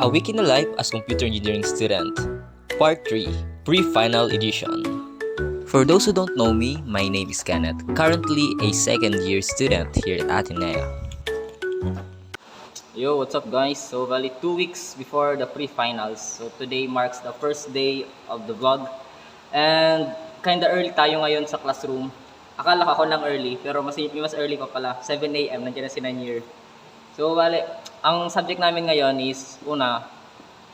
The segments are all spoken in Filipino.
A Week in the Life as Computer Engineering Student, Part 3, Pre-Final Edition. For those who don't know me, my name is Kenneth, currently a second-year student here at Ateneo. Yo, what's up guys? So, bali 2 weeks before the pre-finals. So, today marks the first day of the vlog. And kinda early tayo ngayon sa classroom. Akala ko ako lang early, pero mas early pa pala. 7 AM, nandiyan na si Nanyir. So, bali, ang subject namin ngayon is, una,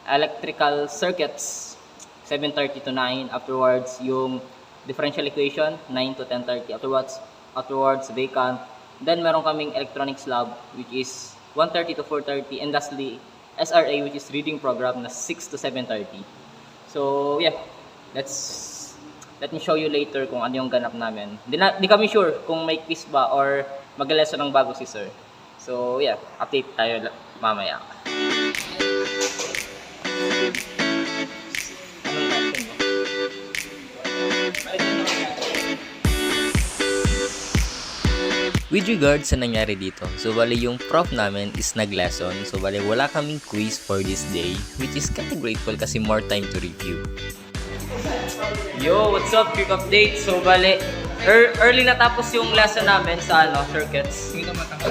electrical circuits, 7:30 to 9. Afterwards, yung differential equation, 9 to 10:30. Afterwards, vacant. Then, meron kaming electronics lab, which is 1:30 to 4:30, and lastly, SRA, which is reading program, na 6 to 7:30. So, yeah, let me show you later kung ano yung ganap namin. Di kami sure kung may quiz ba or mag-lesson ng bago si sir. So, yeah, update tayo mamaya. With regards sa nangyari dito, so bali yung prof namin is nag-lesson, so bali wala kaming quiz for this day, which is kinda grateful kasi more time to review. Yo, what's up? Quick update. So, bali, early natapos yung lesson namin sa circuits.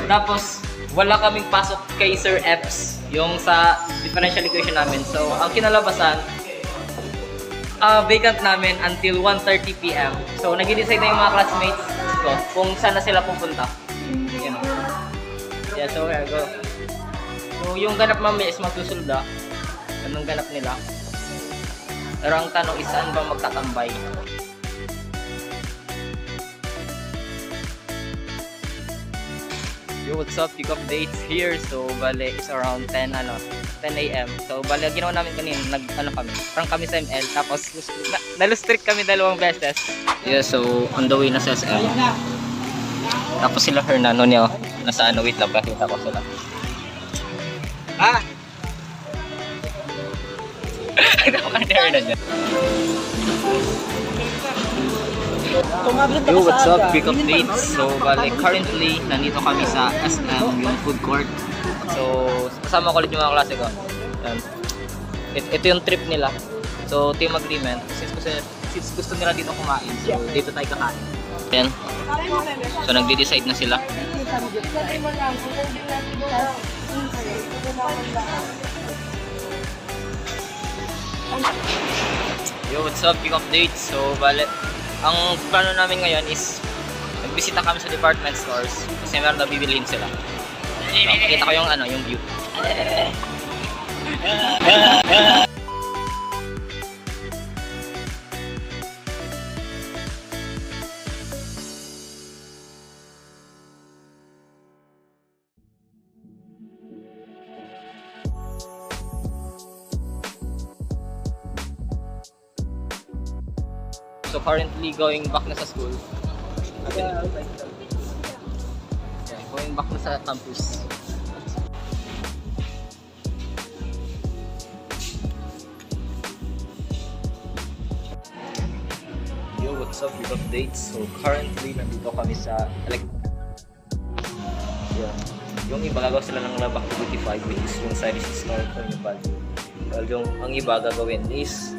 Tapos, wala kaming pasok kay Sir Epps, yung sa differential equation namin. So, ang kinalabasan, vacant namin until 1:30 PM. So, nag-decide na yung mga classmates ko kung saan na sila pupunta. You know. Yeah, so here go. So, yung ganap mamaya is magsusulda. Anong ganap nila? Pero ang tanong is, saan ba magtatambay? Yo, what's up? Pick updates here. So, bale, it's around 10 AM. So, bale, ginawa namin kanina, parang kami sa ML, tapos nalustrict kami 2 beses. Yeah, so, on the way na sa SM. Tapos sila Hernano niya, nasa wait lang, pakita ko sila. Ito ka ni Hernan dyan. Yo, what's up? Quick updates. So, bale, currently, nandito kami sa SM, yung food court. So, kasama ko ulit yung mga klase ko. Yan. Ito yung trip nila. So, team agreement. Since gusto nila dito kumain, so dito tayo kakain. Yan. So, nagde-decide na sila. Yo, what's up? Quick updates. So, bale, ang plano namin ngayon is nagbisita kami sa department stores kasi meron na bibilihin sila. So, kita ko yung view. So currently going back na sa school. Yeah, going back na sa campus. Yo, what's up? With updates. So currently nandito kami sa yung iba gagawa sila ng Lab Activity 5, which is yung series is yung value. Well, ang iba gagawin is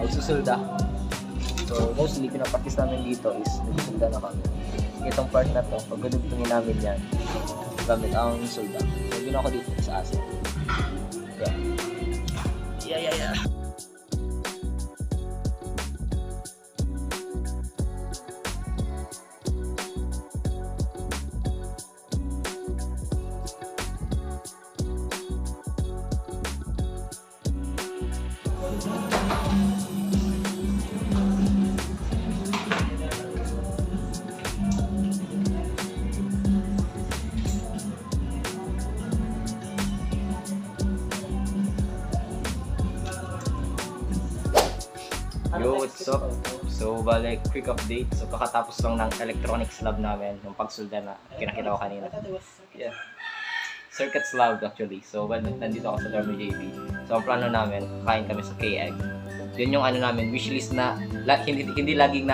magsusulda. So, mostly, pinapractice namin dito is nagsusulda na kami. Itong part na to, pag gadugtungin namin yan, gamit ang sulda. So, ginawa ko dito sa asin. Yeah. Yo, what's up? So, bale, quick update. So, kakatapos lang ng electronics lab namin, yung pagsulda na kinakita ko kanina. Yeah. Circuits lab actually. So, nandito ako sa Dormo JB. So, ang plano namin, kain kami sa KEG. Yun yung namin, wishlist na hindi laging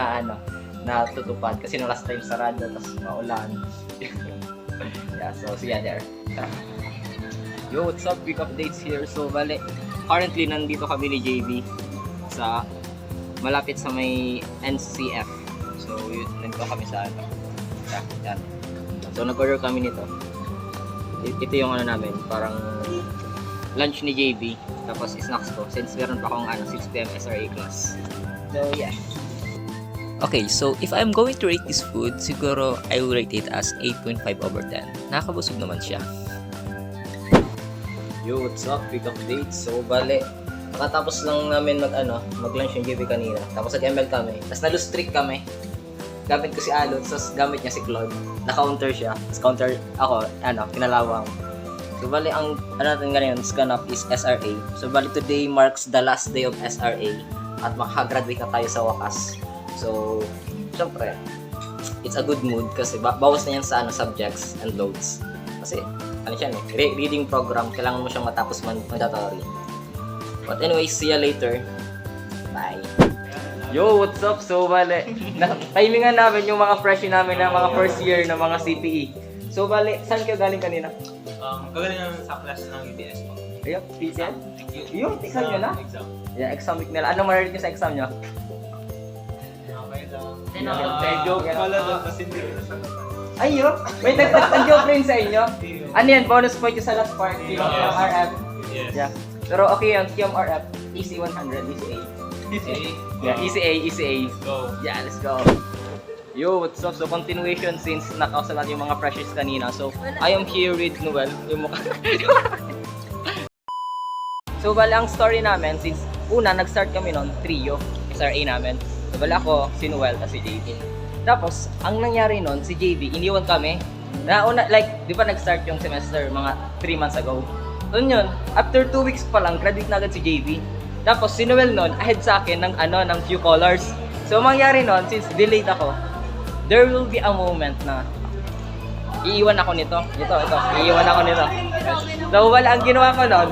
natutupad kasi nung last time sarado, tapos maulan. Yeah, so see ya there. Yo, what's up? Quick updates here. So, bale, currently nandito kami ni JB sa malapit sa may NCF. So, yun, nandito kami sa ano. Yan. So, nag-order kami nito. Ito yung ano namin, parang lunch ni JB. Tapos snacks ko. Since meron pa akong 6 PM SRA class. So, yeah. Okay, so if I'm going to rate this food, siguro I will rate it as 8.5 over 10. Nakakabusog naman siya. Yo, what's up? Quick update. So, bale, nakatapos lang namin mag-lunch yung JB kanina. Tapos nag-ML kami. Tapos na-lose-trick kami. Gamit ko si Alot, tapos gamit niya si Claude. Na-counter siya. Tapos counter ako, kinalawang. So, bale, ang natin ngayon, scan up is SRA. So, bale, today marks the last day of SRA. At makagraduate na tayo sa wakas. So, syempre, it's a good mood kasi bawas na yan sa subjects and loads. Kasi, siya reading program, kailangan mo siyang matapos mandatory. But anyway, see ya later. Bye. Yo, what's up? So, bale, timingan namin yung mga freshie namin na mga first year na mga CPE. So, bale, saan kayo galing kanina? Kagaling naman sa class ng UBS po. Ayun, PCN? Yung exam nyo na? Exam. Yeah, exam week nila. Anong ma-rate nyo sa exam nyo? Okay lang. Joke pala doon kasi hindi. Ayun! May nag-joke rin sa inyo? Ano yan? Bonus point yung sa last part? Yung RF? Yes. Yeah. Pero okay yun, QMRF, easy 100, easy A. Yeah, easy A, easy A. Go. Yeah, let's go. Yo, what's up? So, continuation since nakausap natin yung mga freshers kanina. So, I am here with Noel. Yung mukha. So, bala ang story namin, since una, nag-start kami noon, trio, SRA namin. So, bala ako, si Noel, at si JB. Tapos, ang nangyari noon, si JB, iniwan kami. Nauna, like, di ba nag-start yung semester mga 3 months ago? So, yun, after 2 weeks pa lang, graduate na agad si JB. Tapos, si Noel noon, ahead sa akin ng few colors. So, mangyari noon, since delayed ako, there will be a moment na iiwan ako nito. Ito. Iiwan ako nito. So, wala, ang ginawa ko noon,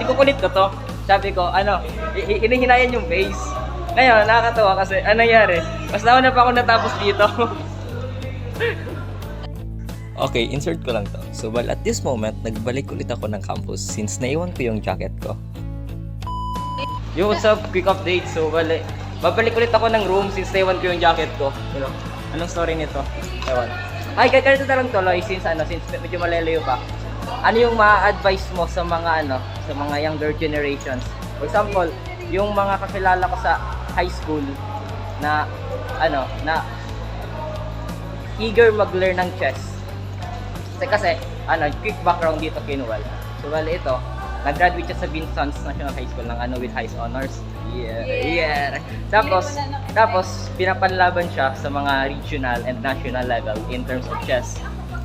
tikukulit ko to. Sabi ko, hinihinayan yung base. Ngayon, nakakatawa kasi, nangyari? Mas nauna pa ako natapos dito. Okay, insert ko lang to. So, well, at this moment, nagbalik ulit ako ng campus since naiwan ko yung jacket ko. Yo, what's up? Quick update. So, babalik ulit ako ng room since naiwan ko yung jacket ko. You know, anong story nito? Ewan. Ay, ganito na lang tuloy since medyo malalayo pa. Ano yung ma-advise mo sa mga sa mga younger generations? For example, yung mga kakilala ko sa high school na eager mag-learn ng chess. Kasi quick background dito kay Noel. So, ito, nag-graduate siya sa Vincent's National High School ng with highest honors. Yeah. Tapos pinapanlaban siya sa mga regional and national level in terms of chess.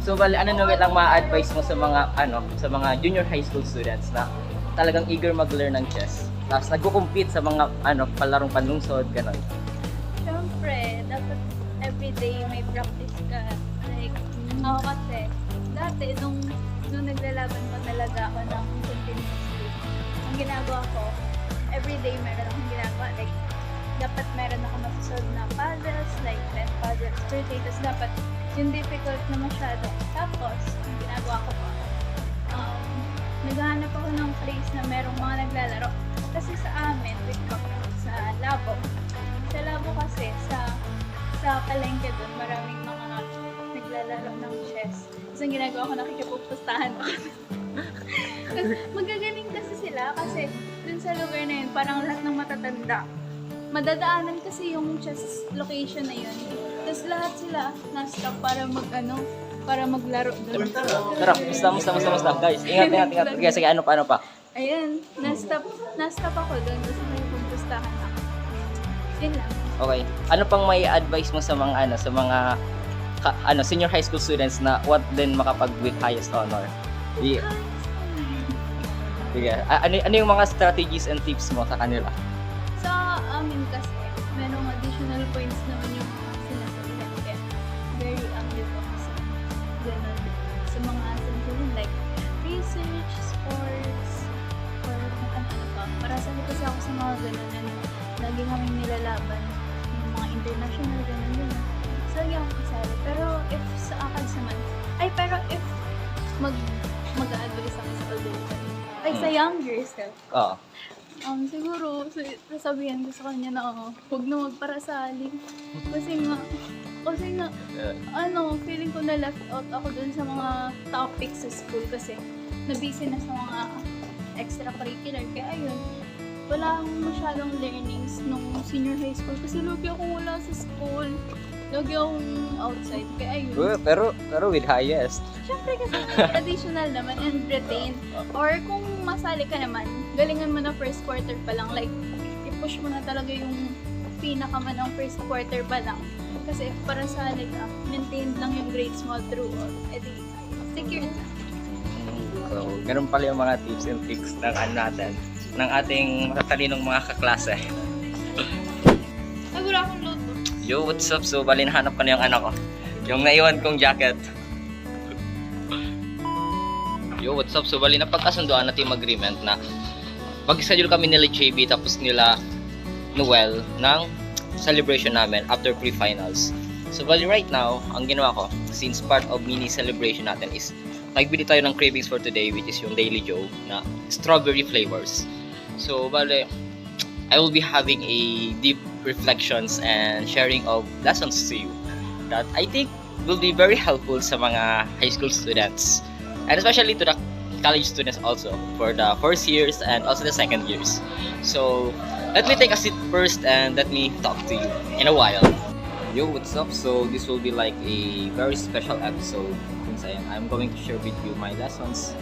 So, Noel, ang ma-advise mo sa mga junior high school students na talagang eager mag-learn ng chess? Tapos nagko-compete sa mga palarong panlungsod, gano'n. Siyempre, dapat everyday may practice ka. Like, ako kasi, dati nung naglalaban pa talaga ako ng continuously, ang ginagawa ko, everyday meron akong ginagawa. Like, dapat meron ako masusunod na puzzles, like 10 puzzles per day. Tapos dapat yung difficult na masyado. Tapos, yung ginagawa ko pa, naghahanap ako ng place na merong mga naglalaro. Kasi sa amin, sa labo. Sa labo kasi, sa palengke doon, maraming mga naglalaro ng chess. Tapos ang ginagawa ko, nakikipupustahan ako. Magagaling kasi sila kasi dun sa lugar na yun, parang lahat ng matatanda. Madadaanan kasi yung chess location na yun. Tapos lahat sila nasa para para maglaro doon. Tara, musta. Guys, ingat. Okay, sige, ano pa? Ayun, na-stop ako doon. Tapos may pupustahan ako. Yun lang. Okay. Ano pang may advice mo sa mga senior high school students na what din makapag with highest honor? Yeah. Sige. Ano yung mga strategies and tips mo sa kanila? Sa amin kasi, merong additional points naman yung sinasabihan. Kaya very dito kasi ganun. Sa mga sinasabihan like research, sports, or kung ano pa. Marasali kasi ako sa mga ganun na lagi kaming nilalaban. Yung mga international ganun. So, lagi ako kasali. Pero if sa ACADS naman, pero if mag-a-advise ako sa adult. Ay, sa younger self. Oo. Siguro, sasabihan ko sa kanya na huwag na magparasali. Kasi nga, feeling ko na left out ako dun sa mga topics sa school kasi nabisi na sa mga extracurricular. Kaya ayun, wala akong masyadong learnings nung senior high school kasi lagi akong wala sa school. Lagi akong outside. Kaya ayun. Pero with highest. Siyempre kasi additional naman and retain. Or kung masali ka naman, galingan mo na first quarter pa lang. Like, i-push mo na talaga yung pinaka man ng first quarter pa lang. Kasi para sali ka, maintained lang yung grades mo throughout. Edi, secure na. So, ganun pala yung mga tips and tricks ng natin, ng ating matatalinong mga kaklase. Ay, wala akong loto. Yo, what's up? So, bali nahanap ko na yung anak ko. Yung naiwan kong jacket. Yo, what's up? So, bali napagkasunduan natin yung agreement na mag-schedule kami nila JB tapos nila Noel ng celebration namin after pre-finals. So, bali right now, ang ginawa ko, since part of mini celebration natin is nagbili tayo ng cravings for today, which is yung Daily Joe na strawberry flavors. So, bali, I will be having a deep reflections and sharing of lessons to you that I think will be very helpful sa mga high school students and especially to the college students also for the first years and also the second years. So, let me take a seat first and let me talk to you in a while. Yo, what's up? So, this will be like a very special episode since I'm going to share with you my lessons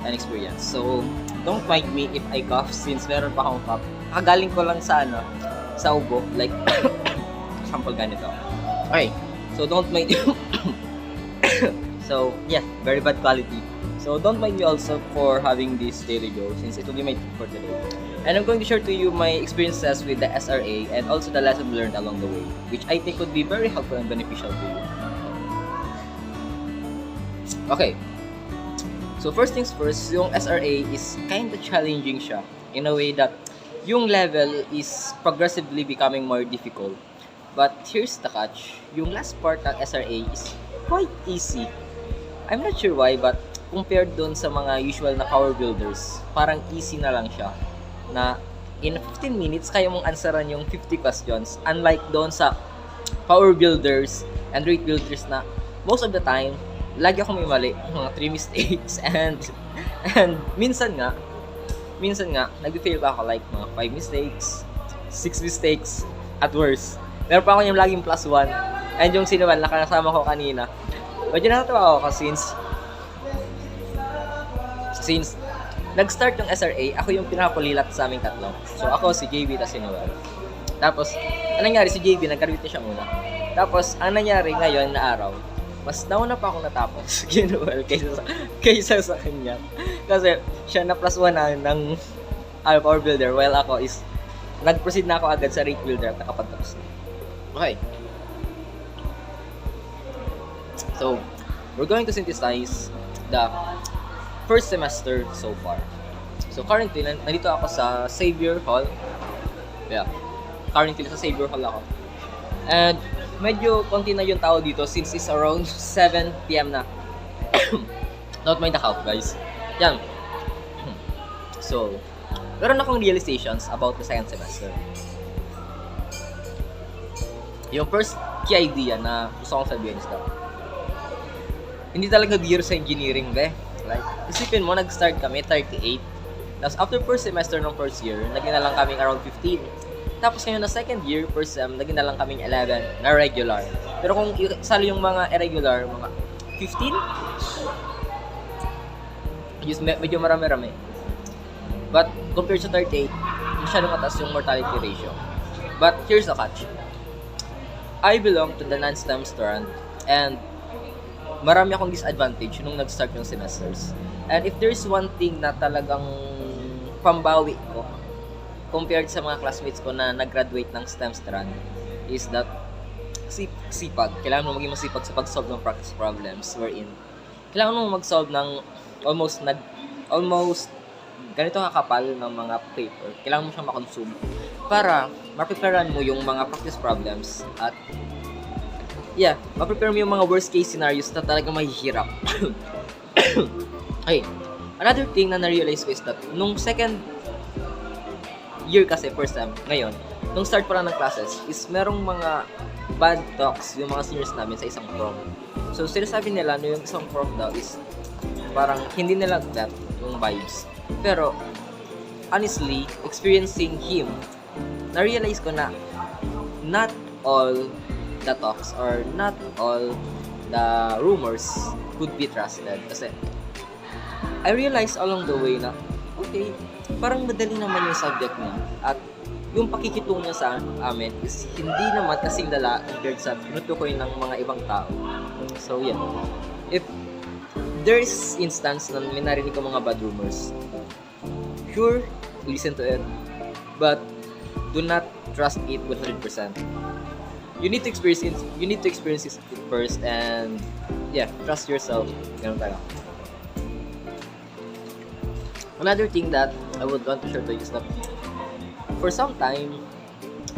and experience. So, don't mind me if I cough since meron pa akong cough. Kagaling ko lang sa sa ubo, like sample ganito. Okay, so don't mind so yeah, very bad quality. So don't mind me also for having this daily go since it will be my tip for today. And I'm going to share to you my experiences with the SRA and also the lessons learned along the way, which I think would be very helpful and beneficial to you. Okay, so first things first, yung SRA is kind of challenging siya in a way that yung level is progressively becoming more difficult. But here's the catch, yung last part ng SRA is quite easy. I'm not sure why, but compared doon sa mga usual na power builders, parang easy na lang siya. Na in 15 minutes, kaya mong answeran yung 50 questions. Unlike doon sa power builders and rate builders na most of the time, lagi ako may mali, mga 3 mistakes and minsan nga nag-fail pa ako like mga 5 mistakes, 6 mistakes at worst. Meron pa ako yung laging +1 and yung sinuwan na kasama ko kanina. Medyo natatawa ako since nag-start yung SRA, ako yung pinakulilat sa aming tatlo. So ako, si JB, tapos si Noel. Tapos, anong nangyari, si JB, nagkarwite siya muna. Tapos, ang nangyari ngayon na araw, mas nauna pa ako natapos kay Noel kaysa sa kanya. Kasi siya na +1 na ng power builder while ako is nag-proceed na ako agad sa rate builder at nakapagtapos na. Okay. So, we're going to synthesize the first semester so far. So currently, nandito ako sa Xavier Hall. Yeah. Currently, sa Xavier Hall ako. And medyo konti na yung tao dito since it's around 7 PM na. Don't mind the cough, guys. Yan. So, meron akong realizations about the second semester. Yung first key idea na gusto kong sabihin is that hindi talaga biro sa engineering, be. Like, isipin mo, nag-start kami 38. Tapos after first semester ng first year, naging na lang kaming around 15. Tapos ngayon na second year, first sem, naging na lang kaming 11 na regular. Pero kung isali yung mga irregular, mga 15? Medyo marami-rami. But compared sa 38, masyadong mataas yung mortality ratio. But here's the catch. I belong to the non-STEM strand and marami akong disadvantage nung nag-start yung semesters. And if there's one thing na talagang pambawi ko compared sa mga classmates ko na nag-graduate ng STEM strand is that sipag. Kailangan mo maging masipag sa pag-solve ng practice problems wherein kailangan mo mag-solve ng almost ganito kakapal ng mga paper. Kailangan mo siyang makonsume para ma-preparean mo yung mga practice problems at ma-prepare mo yung mga worst case scenarios na talagang mahihirap. Okay, another thing na na-realize ko is that nung second year kasi, first time, ngayon, nung start pa lang ng classes, is merong mga bad talks yung mga seniors namin sa isang prom. So, sinasabi nila na yung isang prom daw is parang hindi nila that yung vibes. Pero, honestly, experiencing him, na-realize ko na not all the talks or not all the rumors could be trusted. Kasi, I realized along the way na, okay, parang madali naman yung subject niya. At yung pakikitungo niya sa amin is hindi naman kasing lala compared sa tinutukoy ng mga ibang tao. So, yeah. If there's instance na may narinig ko mga bad rumors, sure, listen to it. But, do not trust it 100%. You need to experience it first and yeah, trust yourself. Ganun talaga. Another thing that I would want to share to you is that for some time,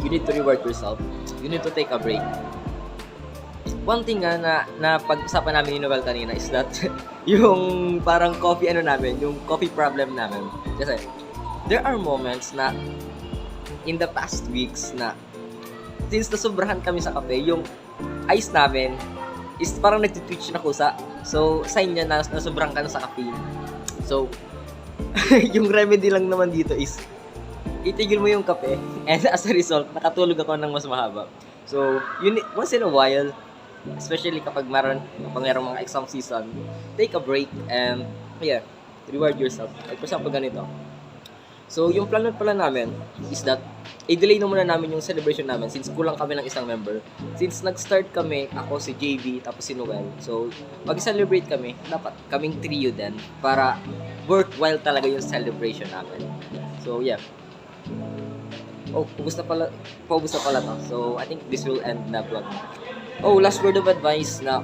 you need to reward yourself. You need to take a break. One thing nga na pag-usapan namin ni Noel kanina is that yung parang coffee yung coffee problem namin. Kasi there are moments na in the past weeks na since nasobrahan kami sa kape, yung ice namin is parang nag-twitch na kusa. So, sign niya na nasobrahan ka na sa caffeine. So, yung remedy lang naman dito is itigil mo yung kape and as a result, nakatulog ako ng mas mahaba. So, once in a while, especially kapag merong mga exam season, take a break and yeah, reward yourself. Like for example, ganito. So, yung plano pala namin is that i-delay na muna namin yung celebration namin since kulang kami ng isang member. Since nag-start kami, ako, si JB, tapos si Noel. So, mag-celebrate kami, dapat kaming trio din para worthwhile talaga yung celebration namin. So, yeah. Oh, paubos na pala to. So, I think this will end na vlog. Oh, last word of advice na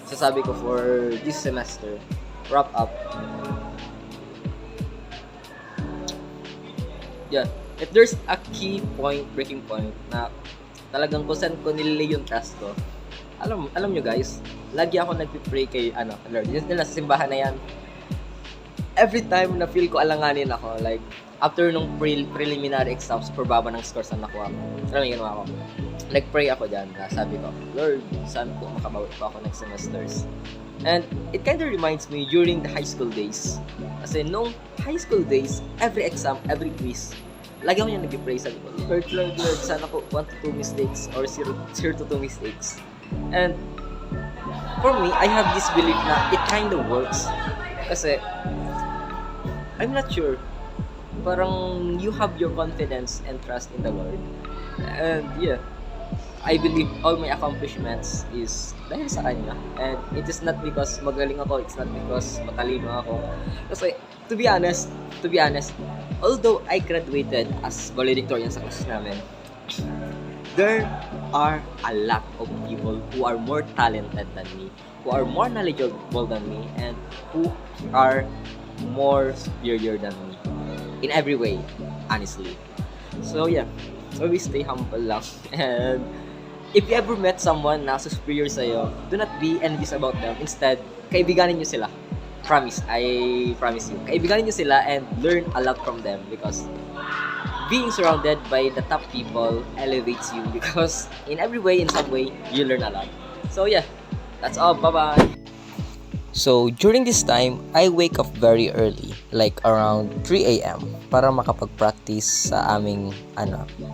sasabi ko for this semester. Wrap up. Yeah. If there's a key point, breaking point na talagang kung saan ko nililay yung trust ko, alam nyo guys, lagi ako nagpipray kay Lord. Yun nila sa simbahan na yan. Every time na feel ko alanganin ako, like after nung preliminary exams, baba ng scores na nakuha ko. Alam mo yung ginawa ko? Nag-pray ako dyan na sabi ko, Lord, saan po makabawi pa ako next semesters? And it kind of reminds me during the high school days. Kasi nung high school days, every exam, every quiz, lagi ako yung nag-pray sa ko, Lord, sana po 1 to 2 mistakes or 0 to 2 mistakes. And for me, I have this belief na it kind of works. Kasi, I'm not sure. Parang you have your confidence and trust in the Lord. And yeah, I believe all my accomplishments is dahil sa Kanya. And it is not because magaling ako, it's not because matalino ako. Kasi, to be honest, although I graduated as valedictorian sa class namin, there are a lot of people who are more talented than me, who are more knowledgeable than me, and who are more superior than me. In every way, honestly. So yeah, always stay humble lang. And if you ever met someone na superior sa'yo, do not be envious about them. Instead, kaibiganin nyo sila. Promise, I promise you. Kaibiganin nyo sila and learn a lot from them because being surrounded by the top people elevates you because in every way, in some way, you learn a lot. So yeah, that's all. Bye-bye. So, during this time, I wake up very early, like around 3 a.m. para makapag-practice sa aming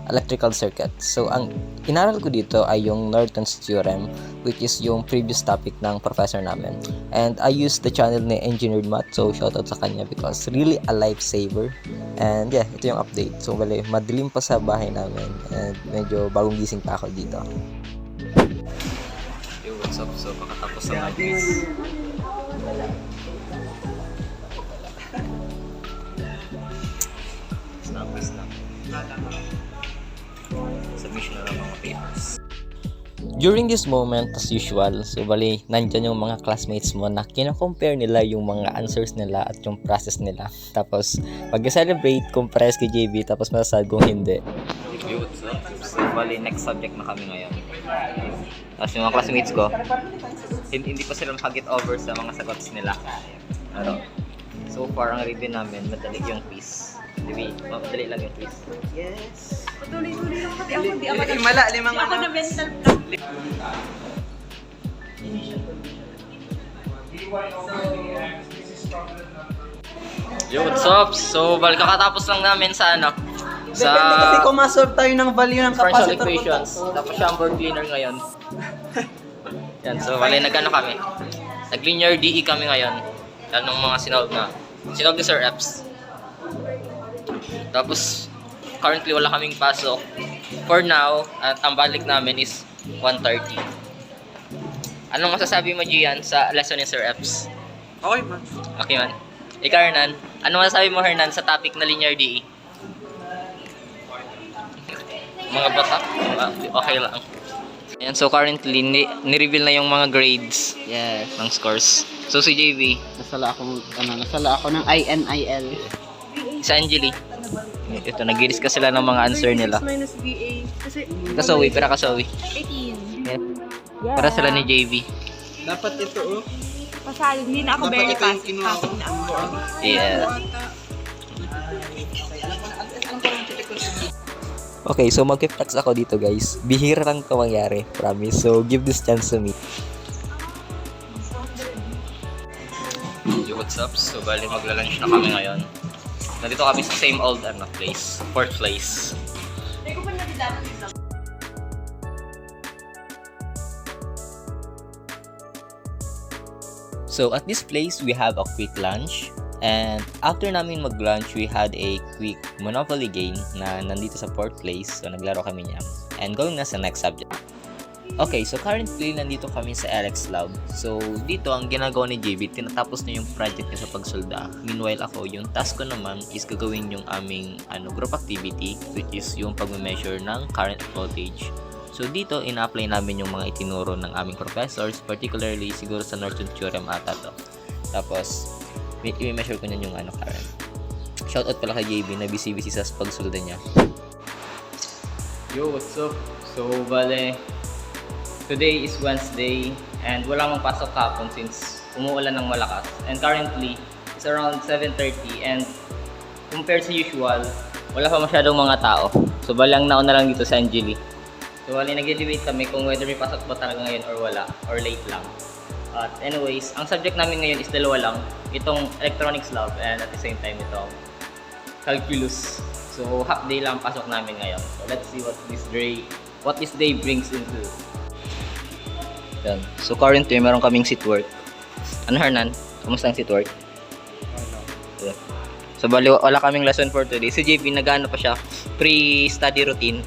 electrical circuit. So, ang inaral ko dito ay yung Norton's Theorem, which is yung previous topic ng professor namin. And I use the channel ni Engineered Math, so shoutout sa kanya because really a lifesaver. And yeah, ito yung update. So, madilim pa sa bahay namin and medyo bagong gising pa ako dito. Yo, what's up? So, makatapos na mag-quiz. Tapos lang. Submission na lang mga papers. During this moment, as usual, so nandyan yung mga classmates mo na kina-compare nila yung mga answers nila at yung process nila. Tapos, pag-celebrate, compare kay JB, tapos masasad kung hindi. Yo, what's up? So, next subject na kami ngayon. Tapos yung mga classmates ko, hindi pa sila makag-get over sa mga sagots nila. Pero, so far, ang review namin, madali yung quiz. Madali lang yung quiz. Yes. Tuloy-tuloy lang kasi ako, di ako na, Himala, limang di ako ano. na mental block. Yo, what's up? So, balik kakatapos lang namin sa ano? Depende kasi kung ma-solve tayo ng value ng differential capacitor. equations. Tapos siya ang board cleaner ngayon. Yan, so bali nag-ano kami. Nag-linear DE kami ngayon. Yan ng mga sinolve na. Sinolve ni Sir Epps. Tapos, currently wala kaming pasok. For now, at ang balik namin is 1:30. Anong masasabi mo, Gian, sa lesson ni Sir Epps? Okay man. Okay man. Ikaw, Hernan. Anong masasabi mo, Hernan, sa topic na linear DE? Mga bata? Okay lang. Ayan, so currently, ni-reveal na yung mga grades Yes. ng scores. So si JV, Nasala ako ng INIL. si Angeli. Ito, nag-discuss sila ng mga answer nila. minus VA. Kasi, Kasawi, pero kasawi. 18. Yes. Para sila ni JV. Dapat ito oh. Pasal, hindi na ako Dapat very ito yung fast. kinuha ko. Na ako. Yeah. Okay, so mag-flex ako dito guys. Bihira lang ito mangyari, promise. So, give this chance to me. Yo, what's up? So, bali magla-lunch na kami ngayon. Nandito kami sa same old place. Fourth place. So, at this place, we have a quick lunch. And after namin mag-lunch, we had a quick Monopoly game na nandito sa fourth place. So, naglaro kami niya. And going na sa next subject. Okay, so currently, nandito kami sa Alex Lab. So, dito, ang ginagawa ni JB, tinatapos na yung project niya sa pagsolda. Meanwhile, ako, yung task ko naman is gagawin yung aming group activity, which is yung pag-measure ng current voltage. So, dito, ina-apply namin yung mga itinuro ng aming professors, particularly siguro sa Norton Theorem ata to. Tapos, i-measure ko niyan yung current. Shoutout pala kay JB na busy-busy sa pagsulda niya. Yo, what's up? So, bale, today is Wednesday and wala mong pasok kahapon since umuulan ng malakas. And currently, it's around 7:30 and compared sa usual, wala pa masyadong mga tao. So, balang nauna lang dito sa Angeli. So, bale, nag-debate kami kung whether may pasok ba talaga ngayon or wala, or late lang. At anyways, ang subject namin ngayon is dalawa lang. Itong electronics lab and at the same time itong calculus. So, half day lang pasok namin ngayon. So, let's see what this day brings into. Yan. So, currently, meron kaming seat work. Ano, Hernan? Kamusta ang seat work? Yeah. So, bali, wala kaming lesson for today. Si JB, nag-ano pa siya, pre-study routine.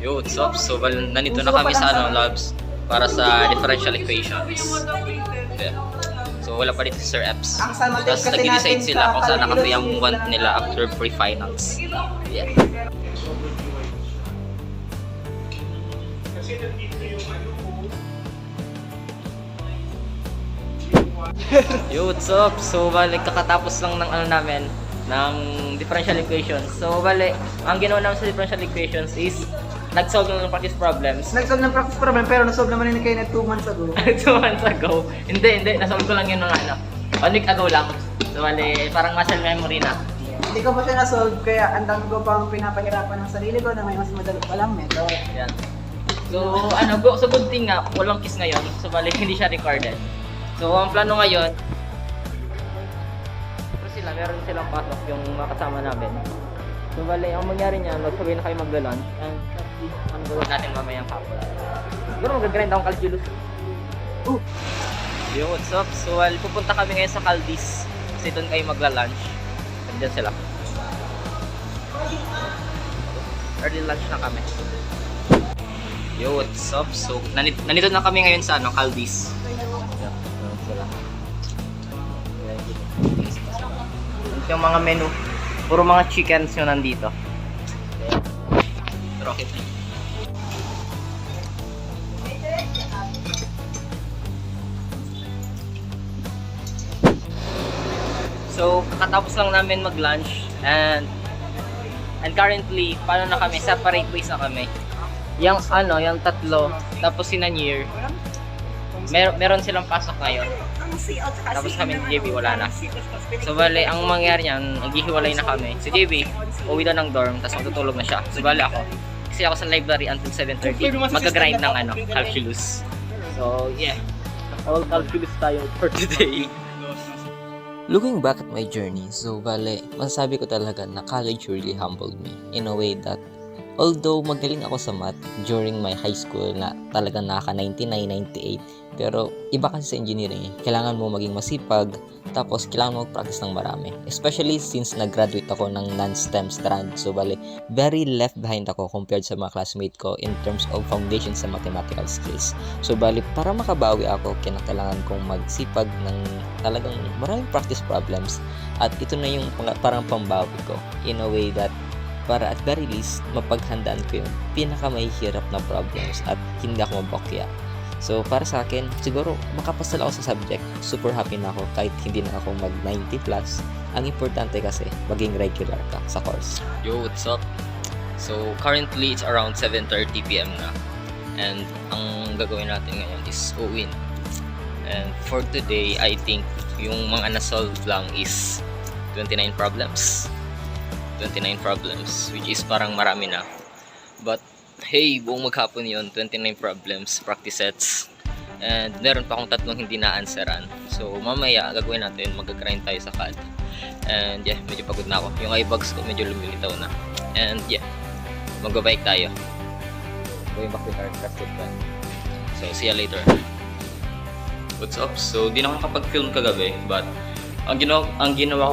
Yo, what's up? So, nandito na kami sa labs para sa differential equations. Yeah. So, wala pa dito si Sir Epps. Tapos, nag-decide sila kung saan nakatuloy ang want nila after pre-finals. Yeah. Yo, what's up? So, bali, kakatapos lang ng namin, ng differential equations. So, bali, ang ginawa namin sa differential equations is nag-solve lang ng practice problems. Nag-solve ng practice problem pero na-solve naman ni kayo na 2 months ago. 2 months ago. Hindi. Nasolve ko lang yun mga 1 week ago lang. So, bali, parang muscle memory na. Hindi ko pa siya na-solve kaya ang dami ko pang pinapahirapan ng sarili ko na may mas madali palang method. Yan. So, so good thing nga, walang kiss ngayon. So, bali, hindi siya recorded. So, ang plano ngayon, meron silang pasok yung mga kasama namin. So, bali, ang mangyari niyan, magsabay na kayo magla-lunch and ano gawin natin mamayang hapon. Siguro mag-grind akong calculus. Yo, what's up? So, pupunta kami ngayon sa Caldi's kasi doon kayo magla-lunch. Nandiyan sila. Early lunch na kami. Yo, what's up? So, nandito na kami ngayon sa Caldi's. Yeah, sila. Yung mga menu, puro mga chickens yung nandito. Pero okay. So, kakatapos lang namin mag-lunch and currently, paano na kami? Separate ways na kami. Yung yung tatlo, tapos si Nanier, meron silang pasok ngayon. Tapos kami ni JB wala na. So bale, ang mangyari niyan, naghihiwalay na kami. Si JB, uwi na ng dorm, tapos matutulog na siya. So bale ako, kasi ako sa library until 7:30, mag-grind ng calculus. So yeah, all calculus tayo for today. Looking back at my journey, so bale, masasabi ko talaga na college really humbled me in a way that although magaling ako sa math during my high school na talagang naka 99, 98, pero iba kasi sa engineering kailangan mo maging masipag, tapos kailangan mo mag-practice ng marami. Especially since nag-graduate ako ng non-STEM strand, so bale, very left behind ako compared sa mga classmate ko in terms of foundation sa mathematical skills. So bale, para makabawi ako, kinakailangan kong magsipag ng talagang maraming practice problems, at ito na yung parang pambawi ko in a way that para at very least mapaghandaan ko yung pinakamahihirap na problems at hindi ako mabokya. So para sa akin, siguro makapasal ako sa subject, super happy na ako kahit hindi na ako mag 90 plus. Ang importante kasi maging regular ka sa course. Yo, what's up? So, currently, it's around 7:30 PM na. And ang gagawin natin ngayon is uwin. And for today, I think yung mga na-solve lang is 29 problems. 29 problems, which is parang marami na. But, hey, buong maghapon yun, 29 problems, practice sets. And meron pa akong tatlong hindi na-answeran. So, mamaya, gagawin natin, mag-grind tayo sa CAD. And yeah, medyo pagod na ako. Yung eyebags ko medyo lumilitaw na. And yeah, mag-bike tayo. Going back with our trusted friend. So, see you later. What's up? So, di na ako nakapag-film kagabi, but ang ginawa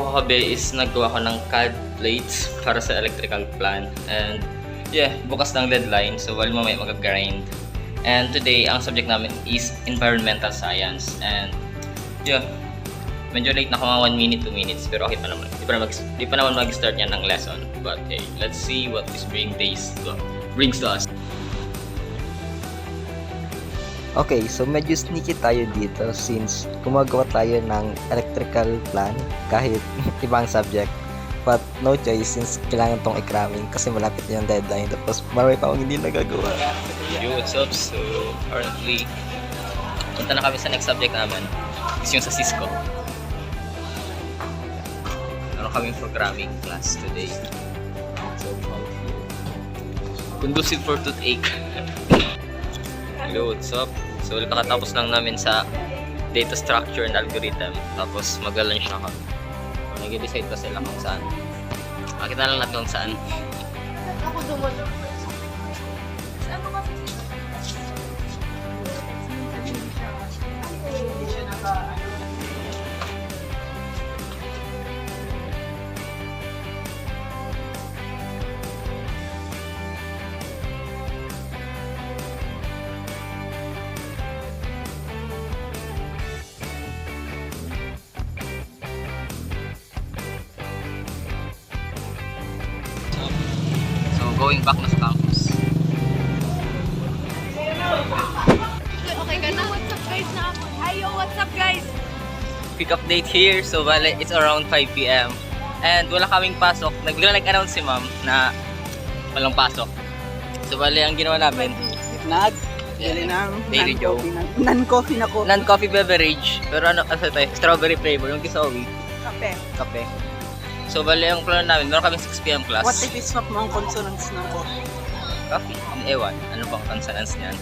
ko kagabi is naggawa ko ng CAD plates para sa electrical plan. And yeah, bukas ng deadline, so while mamaya mag-grind. And today, ang subject namin is environmental science. And yeah, medyo late na ako, mga 1 minute, 2 minutes, pero okay pa naman. Di pa naman mag-start yan ng lesson. But hey, let's see what this brings to us. Okay, so medyo sneaky tayo dito since gumagawa tayo ng electrical plan kahit ibang subject. But no choice since kailangan tong i-cramming kasi malapit na yung deadline, tapos marami pa akong hindi nagagawa. Yo, what's up? So, currently, punta na kami sa next subject namin. Is yung sa Cisco. Meron kaming programming class today. So, conducive for toothache. Hello, what's up? So, kakatapos lang namin sa data structure and algorithm. Tapos, mag-lunch na kami. Nag-decide pa sila kung saan. Makita lang natin kung saan. Ako duman. Ano kasi? Hindi siya naka... So, going back na sa campus. Okay ka na? What's up guys na ako? Ayo, what's up guys? Quick update here. So bale, it's around 5 PM. And wala kaming pasok. Nag-announce si ma'am na walang pasok. So bale, ang ginawa namin, Bili ng Daily Joe. non-coffee na coffee. non-coffee beverage. Pero ano ito? Strawberry flavor. Yung kisawi. Kape. Kape. So bale, ang plano namin, meron kaming 6 PM class. What if i-swap mo ang consonants ng coffee? Coffee. Ewan. Ano bang consonants niyan?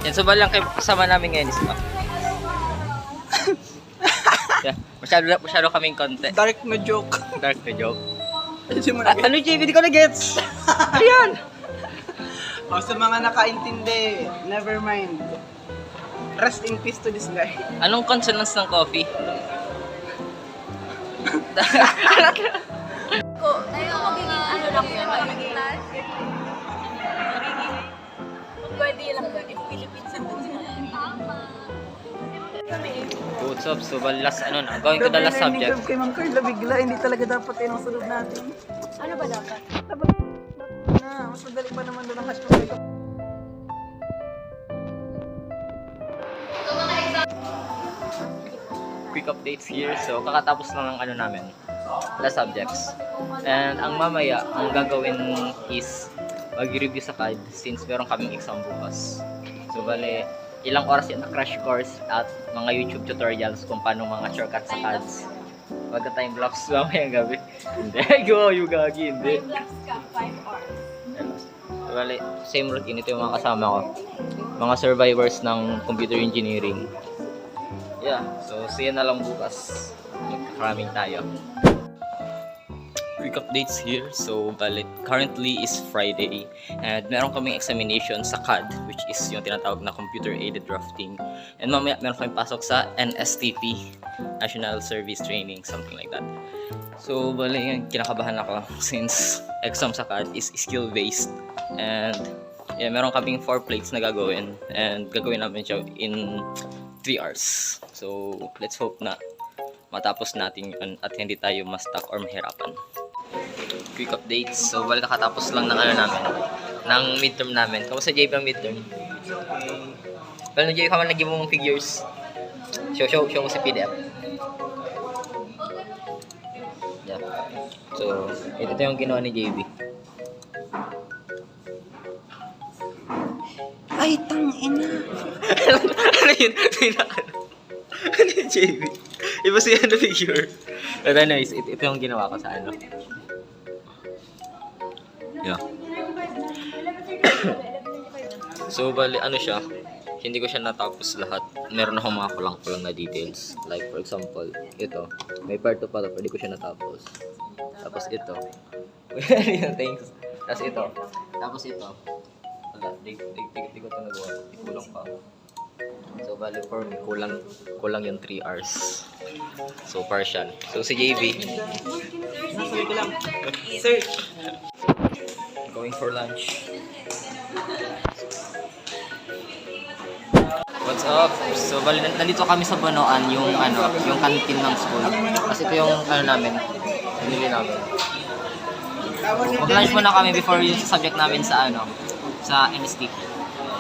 Yan. So bale, ang kasama namin ngayon is no. Yeah. Masyado kaming konti. Dark na joke. Dark na joke. Hindi mo na Ano, JB? Di ko na gets. Ano yan? O, sa mga nakaintindi, never mind. Rest in peace to this guy. Anong consonants ng coffee? Ayoko magiging ano lang yun, magiging pwede lang doon if Philippines and What's up? So, last ano na, going to the last subject. Kay Ma'am Carla bigla, hindi talaga dapat yun ang sunod natin. Ano ba dapat? Dapat na, mas madali pa naman doon ang hashtag. Quick updates here. So, kakatapos lang ng ano namin, last subjects. And ang mamaya, ang gagawin is mag-review sa CAD since meron kaming exam bukas. So, bale, ilang oras yun na crash course at mga YouTube tutorials kung paano mga shortcuts sa CADs. Wag ka time blocks mamayang gabi. Hindi, go, you gagi, hindi. Blocks ka, 5 hours. Bale, same routine, ito yung mga kasama ko. Mga survivors ng computer engineering. Yeah, so see you na lang bukas. Magkakaraming tayo. Quick updates here. So, bale, currently is Friday and meron kaming examination sa CAD, which is yung tinatawag na Computer Aided Drafting. And mamaya meron kaming pasok sa NSTP, National Service Training, something like that. So, bale, yun, kinakabahan ako since exam sa CAD is skill-based. And, yeah, meron kaming 4 plates na gagawin and gagawin namin siya in 3 hours. So, let's hope na matapos natin yun at hindi tayo ma-stuck or mahirapan. Quick updates. So, wala nakatapos lang ng ano namin, ng midterm namin. Kamusta JB ang midterm? Well, JB ka man nag-give mong figures. Show mo sa PDF. Yeah. So, ito yung ginawa ni JB. Ay, tangina. Ano yun? Ano yun, JB? Iba siya na figure. But anyways, ito yung ginawa ko sa ano. Yeah. So, bali, ano siya, hindi ko siya natapos lahat. Meron akong mga kulang-kulang na details. Like, for example, ito. May part 2 pa ito, pero di ko siya natapos. Tapos ito. Thanks. Tapos ito. Tapos ito. Wala, di ko ito nagawa. Di kulang pa. So, bali, for me, kulang yung 3 hours. So, partial. So, si JB. Nasabi ko lang. Sir, Going for lunch. What's up? So, bali, nandito kami sa Banoan, yung canteen ng school. Kasi ito yung namin, binili namin. Mag-lunch muna kami before yung subject namin sa sa NSTP.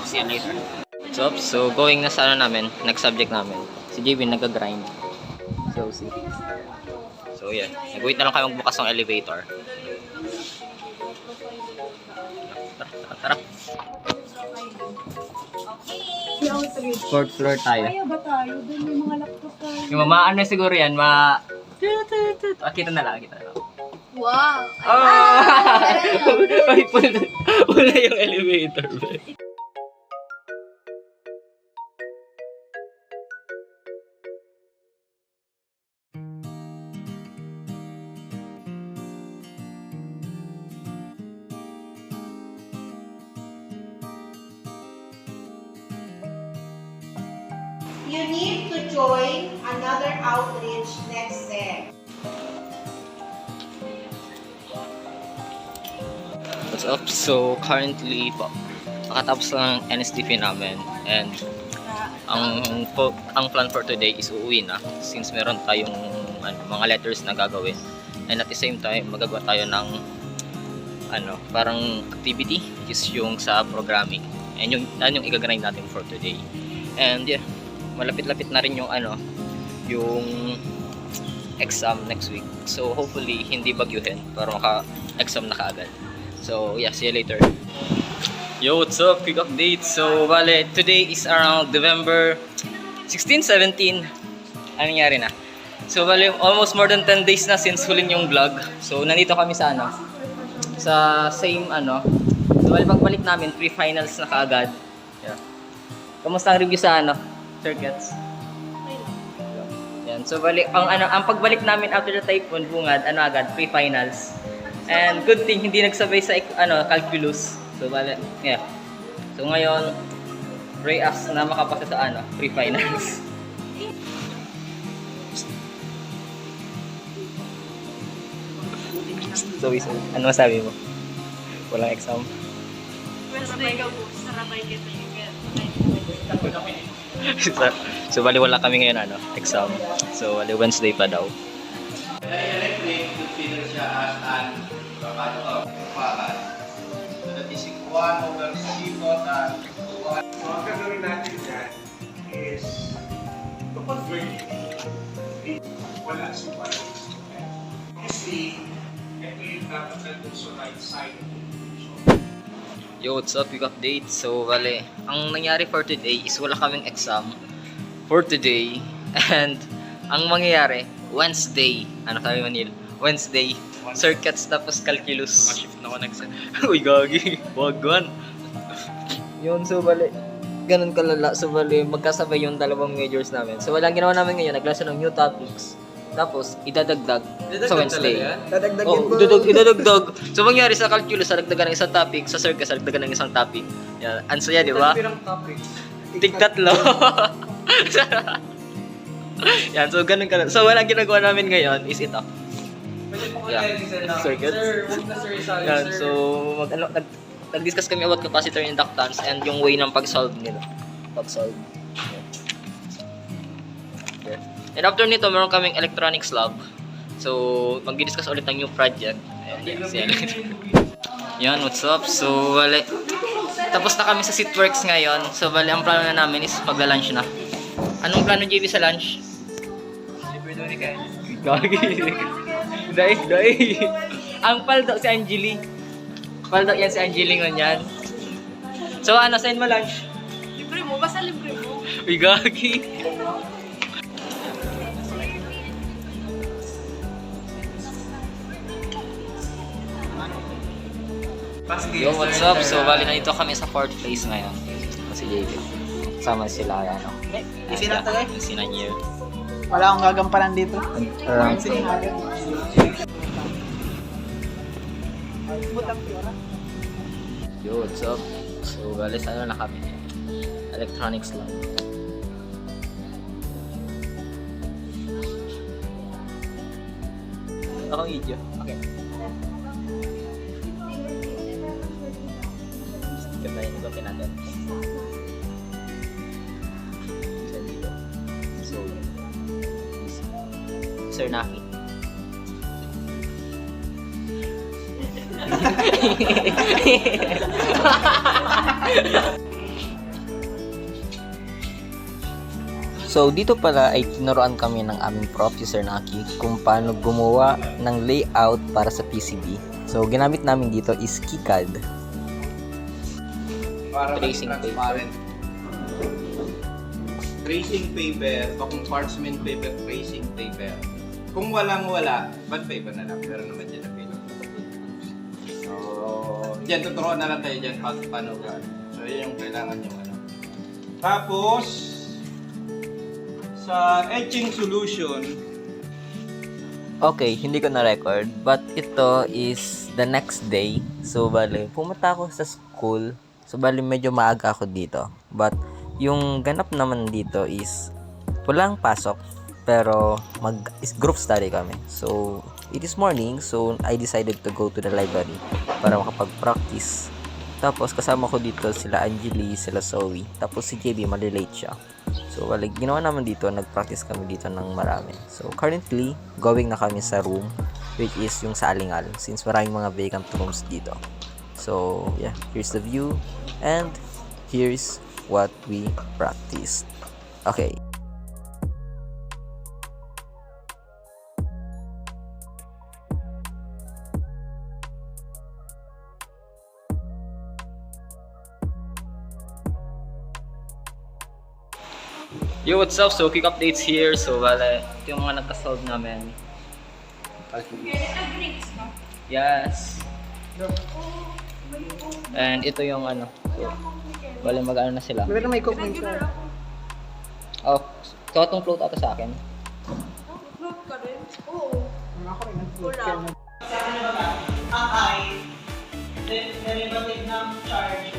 See you later. What's up? So, going na sa namin, next subject namin. Si JB nag-grind. So, see. So, yeah. Nag-wait na lang kayo magbukas ng elevator. Tara. Fourth floor tayo. Kaya ba tayo? Doon may mga laptop tayo. Yung ano siguro yan, kita na lang. Wow! Ay, pula yung elevator. You need to join another outreach next sem. What's up? So, currently po, nakatapos lang ang NSTP namin and ang plan for today is uuwi na since meron tayong mga letters na gagawin and at the same time magagawa tayo ng parang activity which is yung sa programming and yung igagrind natin for today. And yeah, malapit-lapit na rin yung yung exam next week. So hopefully hindi bagyuhin para maka-exam na kaagad. So yeah, see you later. Yo, what's up? Quick update. So, bale, today is around November 16, 17. Ano nangyari na? So, bale, almost more than 10 days na since huling yung vlog. So, nandito kami sa sa same So, bale, pagbalik namin, pre-finals na kaagad. Yeah. Kamusta ang review sa circuits? Yan. So, bale, ang pagbalik namin after the typhoon, bungad, agad, pre-finals. And good thing, hindi nagsabay sa calculus. So, bale, yeah. So, ngayon, pray us na makapasa sa pre-finals. So, ano masabi mo? Walang exam? Wednesday ka po. Sarabay kita. So, bali wala kami ngayon exam. So, bali Wednesday pa daw. Consider siya as an so that is 1 over C total. So ang gagawin natin dyan is to convert it. Wala si 1. Obviously, ito yung dapat nandun sa right side of the equation. Yo, what's up? Quick update. So, bale, ang nangyari for today is wala kaming exam for today. And, ang mangyayari, Wednesday, ano sabi Manil? Wednesday, circuits tapos calculus. Ma-shift na ko next set. Uy, gagi. Wagwan. Yun, so bale, ganun kalala. So bale, magkasabay yung dalawang majors namin. So, walang ginawa namin ngayon, naglasa ng new topics. Tapos, idadagdag sa Wednesday. Dadagdagin Oh, idadagdag. So, mangyari sa calculus, dagdagan ng isang topic. Sa circus, dagdagan ng isang topic. Yan. Ang saya, di ba? Pirang topics. Tig-tatlo. Yan, so ganun ka lang. So, walang ginagawa namin ngayon is ito. Yeah. Circuits. Yan, so, nag-discuss kami about capacitor inductance and yung way ng pag-solve nila. Pag-solve. Yeah. And after nito, meron kaming electronics lab. So, mag-discuss ulit ng new project. Ayan, yan, what's up? So, wala. Tapos na kami sa Sitworks ngayon. So, bali, ang plano na namin is magla-lunch na. Anong plano, JB, sa lunch? Gagi. Dai. Ang paldo si Angeli. Paldo yan si Angeli ngunyan. So, ano, saan mo lunch? Libre mo, basta libre mo. Uy, gagi. Yo, what's up? So, bali na dito kami sa 4th place ngayon. Si JB. Sama sila, ano. Easy na tagay. Si Nanier. Wala akong gagampanan dito. Around. Yo, what's up? So, bali sa ano na kami. Electronics lang. Akong video. Okay. Ganda yung ito natin. Isa dito. So, Sir Naki. So dito pala ay tinuruan kami ng aming prof, si Sir Naki, kung paano gumawa ng layout para sa PCB. So ginamit namin dito is KiCad. Para Tracing transparent. Tracing paper, o kung parchment paper, tracing paper. Kung walang-wala, bond paper na lang. Pero naman dyan available. So, dyan, tuturuan na lang tayo dyan paano gaan. So, yun yung kailangan yung ano. Tapos, sa etching solution, Okay, hindi ko na-record, but ito is the next day. So bali, pumunta ako sa school. So bali, medyo maaga ako dito. But yung ganap naman dito is walang pasok, pero group study kami. So it is morning, so I decided to go to the library para makapag-practice. Tapos kasama ko dito sila Angeli, sila Zoe. Tapos si JB, malilate siya. So bali, ginawa naman dito, nag-practice kami dito ng marami. So currently, going na kami sa room, which is yung sa Alingal, since maraming mga vacant rooms dito. So yeah, here's the view, and here's what we practiced. Okay. Yo, what's up? So, quick updates here. So, wala, ito yung mga nagka-solve namin. Yes. And ito yung ano. So, wala mag-ano na sila. Pero may cook siya. Oh, ito itong float ata sa akin. Float ka rin? Oo. Ako rin ang Wala. ay derivative ng charge.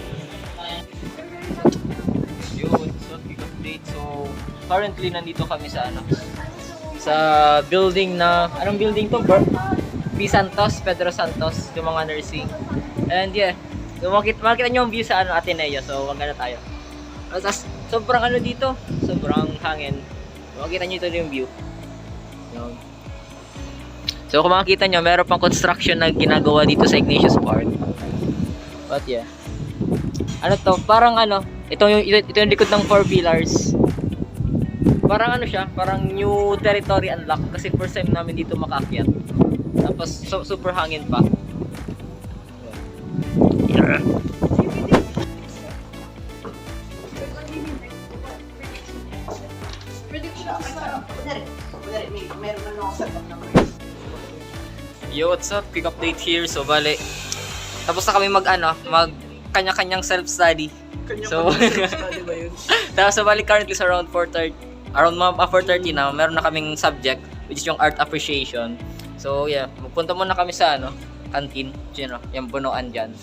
Yo, what's up? Quick update. So, currently nandito kami sa ano, sa building na, anong building to? P. Santos, Pedro Santos, yung mga nursing. And yeah, so makita nyo yung view sa ano, Ateneo. So, wag na tayo. Tapos, sobrang ano dito, sobrang hangin. Makita nyo ito yung view. Yun. So, kung makikita nyo, meron pang construction na ginagawa dito sa Ignatius Park. But yeah. Ano to? Parang ano, ito yung likod ng 4 pillars. Parang ano siya, parang new territory unlock kasi first time namin dito makaakyat. Tapos super hangin pa. Yeah. Meron na ako set up ng race. Yo, what's up? Quick update here. So, bale, tapos na kami mag kanya-kanyang self-study. So, Study ba yun? tapos so, bale, currently sa around 4:30, around 4:30 na, meron na kaming subject, which is yung art appreciation. So, yeah, magpunta muna kami sa, canteen. Yung bunuan dyan.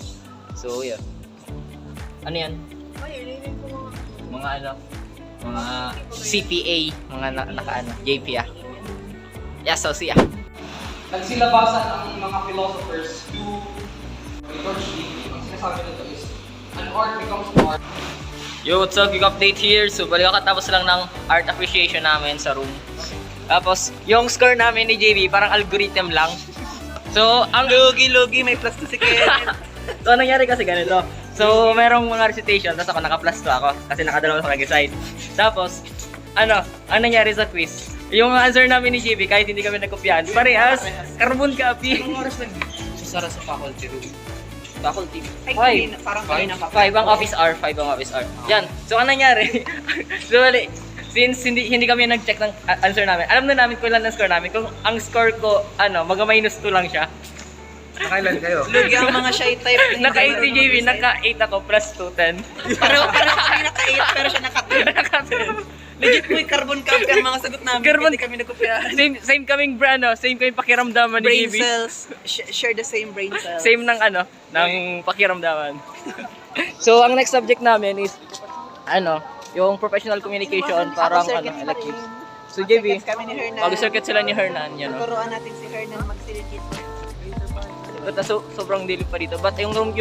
So, yeah. Ano yan? Mga CPA, mga JP Yeah, so siya. Nagsilabasan ang mga philosophers to George Lee. Ang sinasabi nito is, an art becomes art. Yo, what's up? Quick update here. So, balik katapos lang ng art appreciation namin sa room. Tapos, yung score namin ni JB, parang algorithm lang. So, ang Lugi, may plus to si Kenneth. So, nangyari kasi ganito. So, merong mga recitation, tapos ako naka-plus 2 ako kasi nakadalawa sa nag-side. Tapos, ang nangyari sa quiz? Yung answer namin ni JB, kahit hindi kami nagkopyahan, parehas, carbon copy. Anong oras nag Sara sa faculty room. Faculty. Ay, parang kanina pa. 5 ang office hour, 5 ang office hour. Yan. So, ang nangyari? So, bali, since hindi kami nag-check ng answer namin, alam na namin kung ilan ang score namin. Kung ang score ko, mag-minus 2 lang siya. Nakailan kayo? Lugi ang mga shy type. Naka-8 si JB, naka-8 ako, plus 2, 10. Pareho kami naka-8 pero siya naka-10. Legit mo yung carbon copy ang mga sagot namin. Carbon- Hindi kami nagkopyahan. Same kaming same kaming pakiramdaman ni Brain JB. cells. Share the same brain cells. Same ng ng pakiramdaman. So, ang next subject namin is, yung professional communication, parang elective. So, JB, Kami ni Hernan. mag-circuit sila ni Hernan, Turuan natin si Hernan magsiligit. But sobrang dilim pa dito. But yung room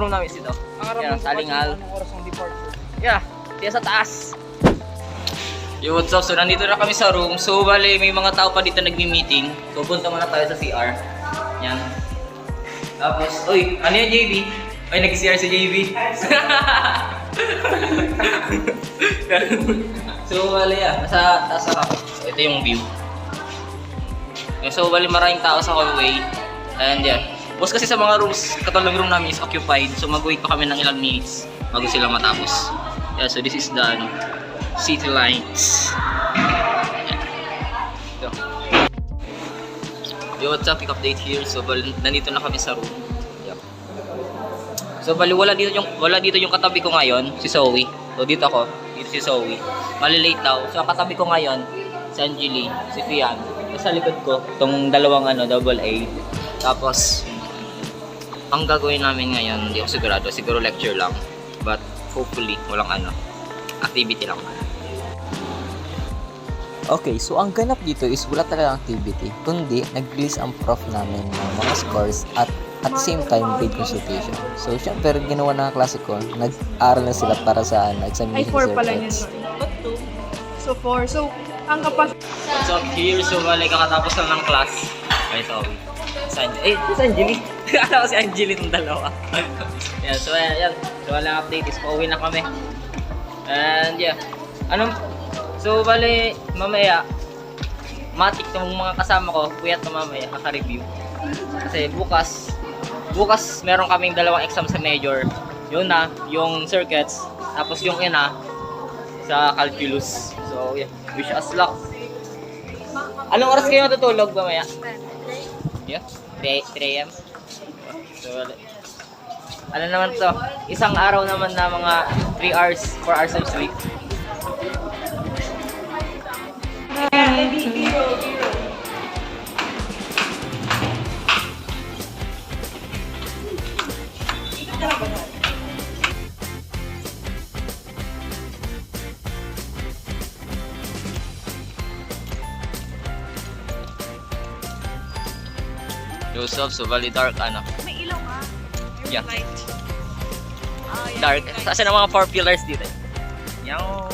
namin is dito. Yan, Salingal. Anong oras ng departure? Yeah, diyan sa taas. Yo, what's up? So, nandito na kami sa room. So, bale, may mga tao pa dito nagmi-meeting. So, punta muna tayo sa CR. Yan. Tapos, uy, ano yan, JB? Ay, nag-CR si JB. So, bale, nasa taas ako. So, ito yung view. So, bale, maraming tao sa hallway. And, yeah. Most kasi sa mga rooms, katulad ng room namin is occupied. So, mag-wait pa kami ng ilang minutes bago sila matapos. Yeah, so this is the, city lights. Ito. Yo, what's up? Quick update here. So, nandito na kami sa room. Yep. So, bali, wala dito yung katabi ko ngayon, si Zoe. So, dito ako. Dito si Zoe. Malilate daw. So, ang katabi ko ngayon, si Angeli, si Fian. Tapos sa likod ko, itong dalawang double A. Tapos, ang gagawin namin ngayon, hindi ako sigurado. Siguro lecture lang. But, hopefully, walang activity lang. Okay, so ang ganap dito is wala talagang activity, kundi nag-release ang prof namin ng mga scores at the same time grade consultation. So, syempre, ginawa ng klase ko, nag-aral na sila para sa examination Ay, 4 pala niyan. circuits. Ba't 2? So, 4. So, ang kapas... So, here, so, balik kakatapos lang ng class. Ay, sorry. Si Angeli. Akala ko si Angeli itong dalawa. Yan, so, yan. So, walang update is pauwi na kami. And, yeah. So, bale, mamaya, matik itong mga kasama ko, puyat na mamaya, kaka-review. Kasi bukas meron kaming dalawang exam sa major. Yun yung circuits, tapos yung sa calculus. So, yeah, wish us luck. Anong oras kayo matutulog mamaya? Yeah, 3 AM. So, ano naman to? Isang araw naman na mga 3 hours, 4 hours of sleep. Yusuf, so bali dark May ilaw ka. Yeah. Light. Dark. Kasi ng mga 4 pillars dito. Yaw.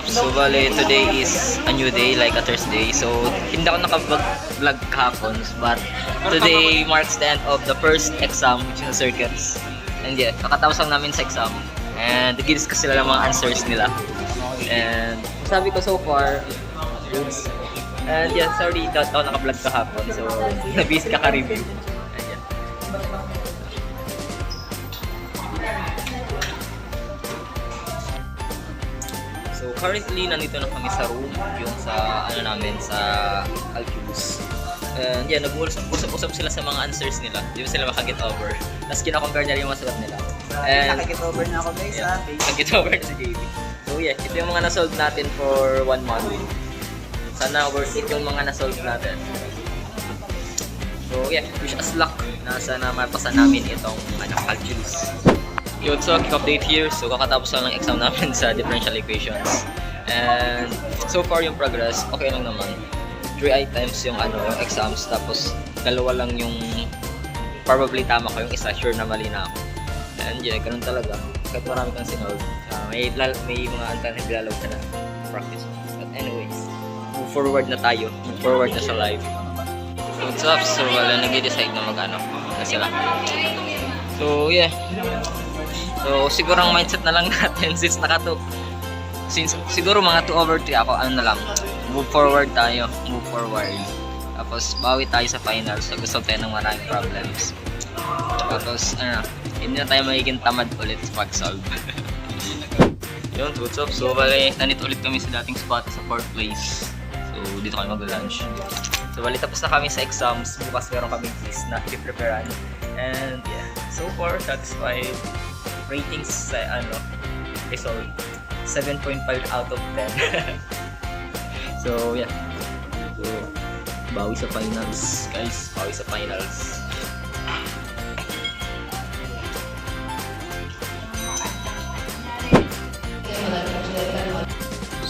So bali, today is a new day, like a Thursday. So, hindi ako naka-vlog kahapon, but today marks the end of the first exam, which is the circuits. And yeah, kakatapos lang namin sa exam. And nag-discuss sila ng mga answers nila. And sabi ko so far, goods. And yeah, sorry, daw naka-vlog kahapon. So, nabis kaka-review. And yeah. So, currently nandito na kami sa room, yung sa ano namin sa calculus. And yeah, nag-usap sila sa mga answers nila. Di ba sila makaget over? Tapos kina-compare nila yung mga sagot nila. And Nakakit over na ako guys yeah, ha. nag-get over na si JB. So yeah, ito yung mga na-solve natin for 1 month. Sana worth it yung mga na-solve natin. So yeah, wish us luck na sana mapasa namin itong calculus. Yun, so kick update here. So kakatapos lang ng exam namin sa differential equations. And so far yung progress, okay lang naman. 3 items yung yung exams, tapos 2 lang yung probably tama ko, yung isa sure na mali na ako. And yeah, ganun talaga. Kahit marami kang sinolve, may mga antan na naglalog ka na practice. But anyways, move forward na tayo. Move forward na sa life. So what's up? So wala nag-decide na magano na sila. So yeah. So siguro ang mindset na lang natin since siguro mga 2/3 ako, ano na lang, move forward tayo, move forward. Tapos bawi tayo sa finals, so gusto tayo ng maraming problems. Tapos hindi na tayo magiging tamad ulit sa pag-solve. Yun, what's up? So bali, nandito ulit kami sa dating spot sa 4th place. So dito kami mag-lunch. So bali, tapos na kami sa exams. Bukas meron kaming quiz na i-preparean. And yeah, so far satisfied. Ratings sa result 7.5 out of 10. So yeah. So bawi sa finals, guys. Bawi sa finals.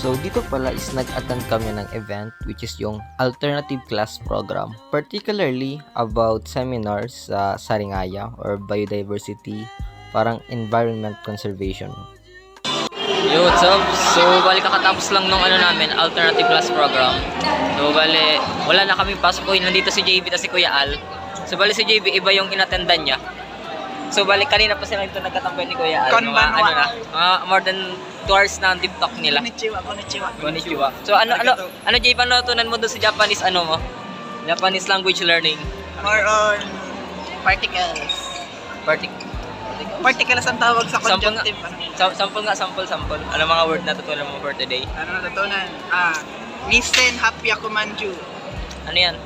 So dito pala is nag-attend kami ng event which is yung alternative class program, particularly about seminars sa Saringaya or biodiversity, parang environment conservation. Yo, what's up? So bali kakatapos lang nung namin, alternative class program. So bali wala na kaming pasok ko, nandito si JB at si Kuya Al. So bali si JB iba yung inattendan niya. So bali kanina pa sila ito nagkatampay ni Kuya Al. More than 2 hours na ang deep talk nila. Konnichiwa. So ano JB, ano natutunan mo doon sa Japanese mo? Japanese language learning. More on particles. Particles ang tawag sa conjunctive. Sample. Ano mga word na natutunan mo for today? Ano natutunan? Listen, happy ako manju. Ano yan?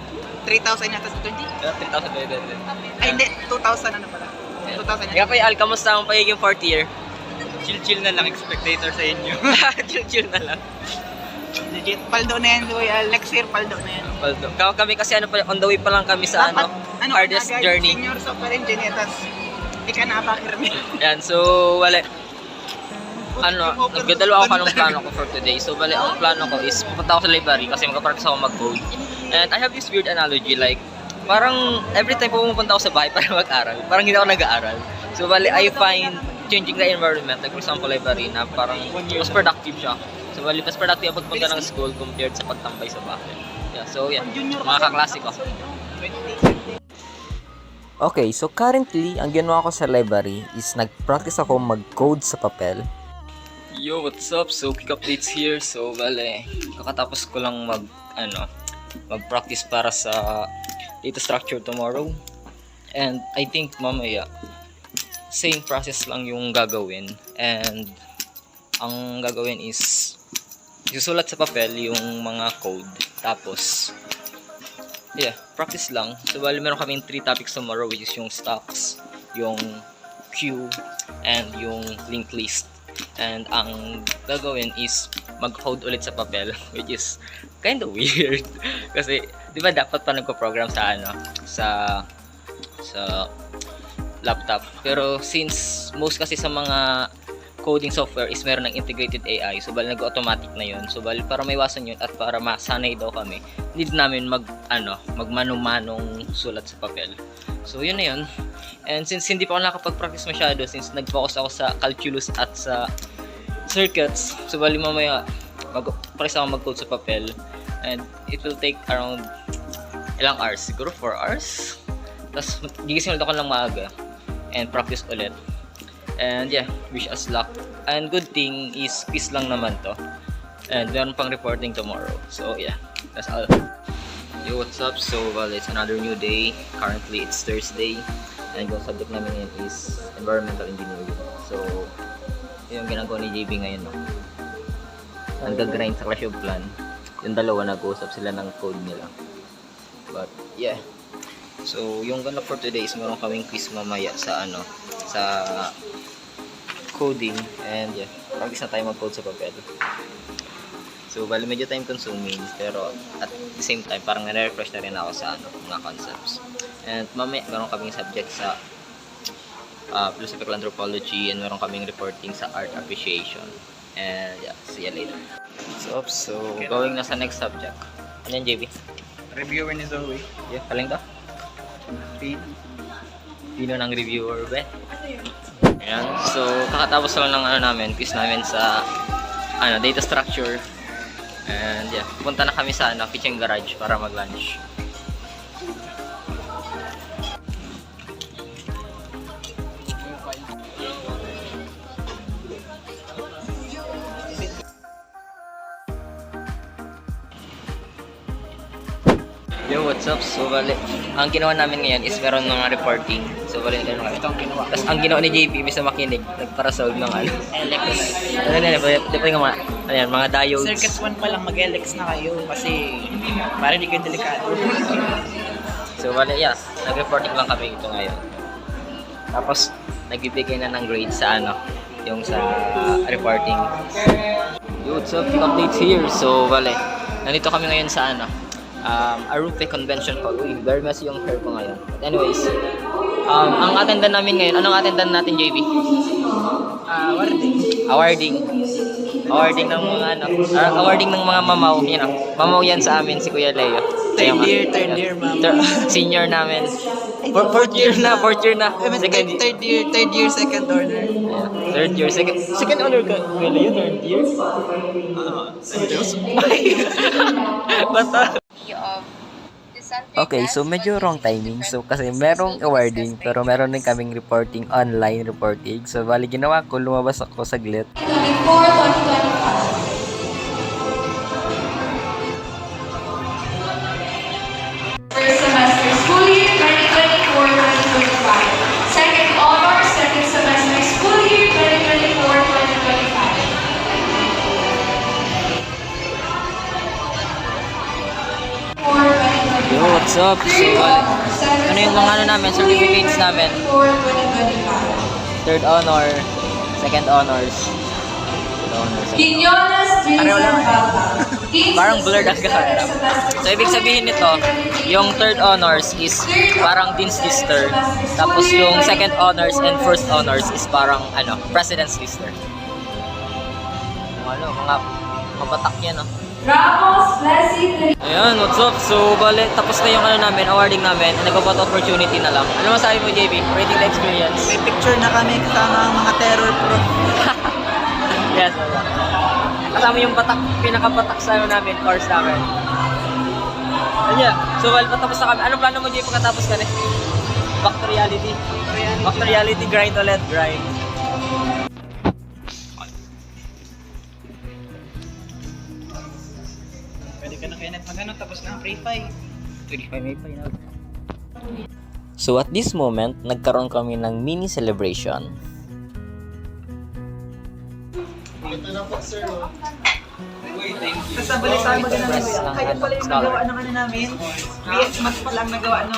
3,000 yata sa 20? 3,000. Ay hindi, 2,000 ano pala. 2,000 Kaya Kuya Al, kamusta ang pagiging 4th year? Chill na lang, spectator sa inyo. Chill na lang. Legit, paldo na yan, next year paldo na yan. Paldo. Kami kasi on the way pa lang kami sa hardest journey. Senior software engineer, tas ika na bakirmi. Yan, so wala. Nagdadalawa ako ng plano ko for today. So bali, ang plano ko is pupunta ako sa library kasi magka-practice ako mag-code. And I have this weird analogy, like parang every time pumunta ako sa bahay para mag-aral, parang hindi ako nag-aaral. So bali, I find changing the environment, like for example library, na parang mas productive siya. So bali, mas productive ang pagpunta ng school compared sa pagtambay sa bahay. Yeah, so yeah, mga kaklase ko. Okay, so currently, ang ginawa ko sa library is nag-practice ako mag-code sa papel. Yo, what's up? So quick updates here. So bale, kakatapos ko lang mag-practice para sa data structure tomorrow. And I think mamaya same process lang yung gagawin, and ang gagawin is isusulat sa papel yung mga code, tapos yeah, practice lang. So bali meron kaming 3 topics tomorrow, which is yung stocks, yung queue, and yung linked list. And ang gagawin is mag-code ulit sa papel, which is kind of weird kasi di ba dapat pa nagko-program sa sa laptop, pero since most kasi sa mga coding software is meron ng integrated AI, so bali nag-automatic na yun. So bali para maiwasan yun at para masanay daw kami, need namin magmano-manong sulat sa papel. So yun na yun. And since hindi pa ako nakapag-practice masyado, since nag-focus ako sa calculus at sa circuits, so bali mamaya mag-practice ako mag-code sa papel, and it will take around ilang hours, siguro 4 hours. Tapos gigising ulit ako ng maaga and practice ulit. And yeah, wish us luck. And good thing is quiz lang naman to. And meron pang reporting tomorrow. So yeah, that's all. Yo, what's up? So well, it's another new day. Currently it's Thursday. And yung subject namin ngayon is environmental engineering. So yung ginagawa ni JB ngayon, no? nag-grind sa Clash of Clans. Yung dalawa nag-uusap sila ng code nila. But yeah. So yung ganap for today is meron kaming quiz mamaya sa sa coding, and yeah, practice na tayo mag-code sa papel. So bali medyo time consuming, pero at the same time parang nare-refresh na rin ako sa mga concepts. And mamaya meron kaming subject sa philosophical anthropology, and meron kaming reporting sa art appreciation. And yeah, see you later. So going na sa next subject. Ano yan, JB? Reviewer ni Zoe. Yeah, kaling to? Sino ng reviewer ba? Ayan. So kakatapos lang ng namin, quiz namin sa data structure. And yeah, pupunta na kami sa kitchen garage para mag-lunch. Yo, what's up? So, bali, ang ginawa namin ngayon is meron mga reporting. So, bali, ito ang ginawa. Tapos, ang ginawa ni JP, bisa makinig, nagparasolve ng LX. mga diodes. Circuit 1 pa lang mag-LX na kayo kasi parang hindi kayo delikado. So, bali, yeah, nag-reporting lang kami ito ngayon. Tapos, nagbibigay na ng grade sa yung sa reporting. Yo, what's up? Updates here. So, bali, nandito kami ngayon sa Arupe Convention Hall. Uy, very messy yung hair ko ngayon. But anyways, ang attendant namin ngayon, anong attendant natin, JB? Awarding. Awarding ng mga awarding ng mga mamaw, mamaw yan sa amin, si Kuya Leo. Third year, ma'am. Senior namin. Fourth year na. Second Third year, second honor. Third year, second honor ka. Kuya Leo, third year? Bata. Okay, so medyo wrong timing. So kasi merong awarding pero meron din kaming reporting, online reporting. So bali ginawa ko, lumabas ako saglit. 2024-2025. First semester school year 2024-2025. Second honors, second semester school year 2024-2025. Yo, what's up? So, ano yung mga namin, certificates namin? Third honor, second honors. Parang blurred ang kaharap. So, ibig sabihin nito, yung third honors is parang Dean's Lister. Tapos yung second honors and first honors is parang President's Lister. Mga mabatak yan, Ramos, Blessing, Ayan, what's up? So, bale, tapos na yung namin, awarding namin, and nagpapat opportunity na lang. Ano masabi mo, JB? Rating the experience? May picture na kami kasama ang mga terror proof. Yes, wala. Kasama yung pinakapatak sa namin, course namin. Ayan, so while patapos na kami, anong plano mo, JB, pagkatapos ka na? Back to reality. Back to reality, grind ulit, grind. Pwede ka na kaya mag tapos na ang pre-fi. 25 May pa yun. So at this moment, nagkaroon kami ng mini celebration. Kasabali sa amin namin. Kayo pala yung nagawa ng namin. BS Math pa lang nagawa